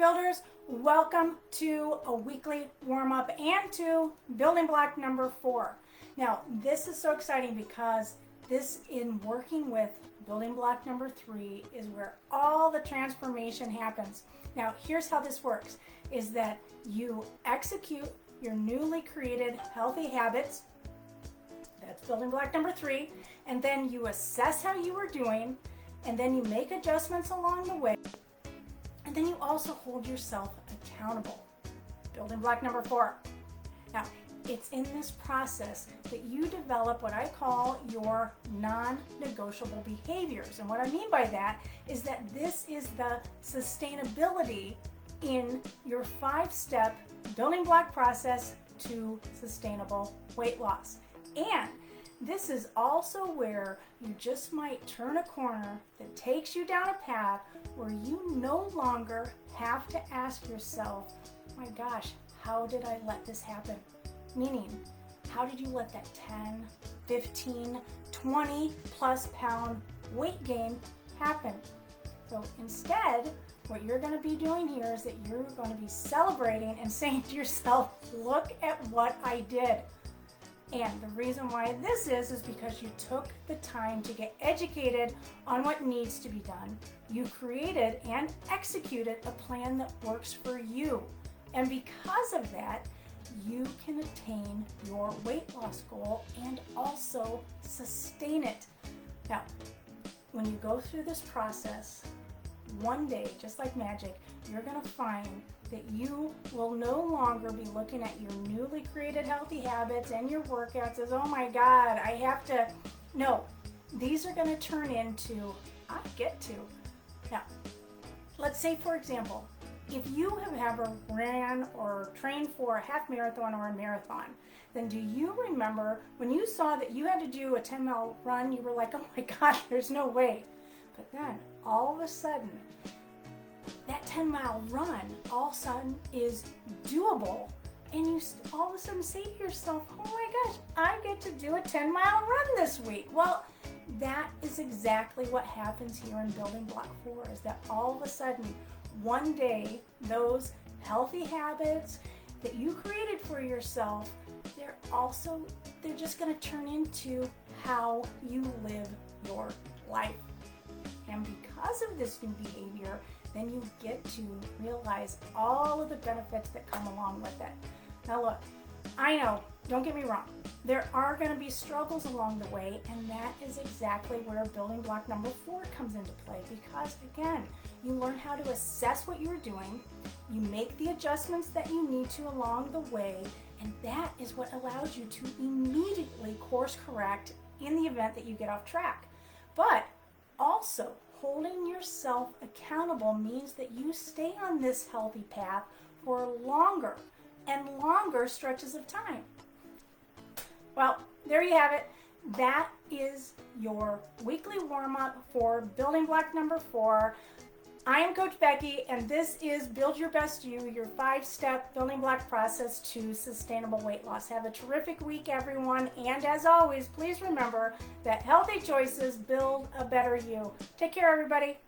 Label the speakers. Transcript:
Speaker 1: builders, welcome to a weekly warm-up and to building block number 4. Now this is so exciting because this, in working with building block number 3, is where all the transformation happens. Now here's how this works, is that you execute your newly created healthy habits. That's building block number 3. And then you assess how you are doing, and then you make adjustments along the way. And then you also hold yourself accountable. Building block number 4. Now, it's in this process that you develop what I call your non-negotiable behaviors. And what I mean by that is that this is the sustainability in your 5-step building block process to sustainable weight loss. And this is also where you just might turn a corner that takes you down a path where you no longer have to ask yourself, my gosh, how did I let this happen? Meaning, how did you let that 10, 15, 20 plus pound weight gain happen? So instead, what you're going to be doing here is that you're going to be celebrating and saying to yourself, look at what I did. And the reason why this is because you took the time to get educated on what needs to be done. You created and executed a plan that works for you. And because of that, you can attain your weight loss goal and also sustain it. Now, when you go through this process, one day, just like magic, you're going to find that you will no longer be looking at your newly created healthy habits and your workouts as, oh my God, I have to. No, these are going to turn into, I get to. Now, let's say, for example, if you have ever ran or trained for a half marathon or a marathon, then do you remember when you saw that you had to do a 10-mile run, you were like, oh my gosh, there's no way. But then all of a sudden, that 10-mile run all of a sudden is doable, and you all of a sudden say to yourself, oh my gosh, I get to do a 10-mile run this week. Well, that is exactly what happens here in building block 4, is that all of a sudden, one day, those healthy habits that you created for yourself, they're just going to turn into how you live your life. And because of this new behavior, then you get to realize all of the benefits that come along with it. Now look, I know, don't get me wrong, there are going to be struggles along the way, and that is exactly where building block number 4 comes into play, because again, you learn how to assess what you're doing, you make the adjustments that you need to along the way, and that is what allows you to immediately course correct in the event that you get off track. But also, holding yourself accountable means that you stay on this healthy path for longer and longer stretches of time. Well, there you have it. That is your weekly warm-up for building block number 4. I am Coach Becky, and this is Build Your Best You, your 5-step building block process to sustainable weight loss. Have a terrific week, everyone. And as always, please remember that healthy choices build a better you. Take care, everybody.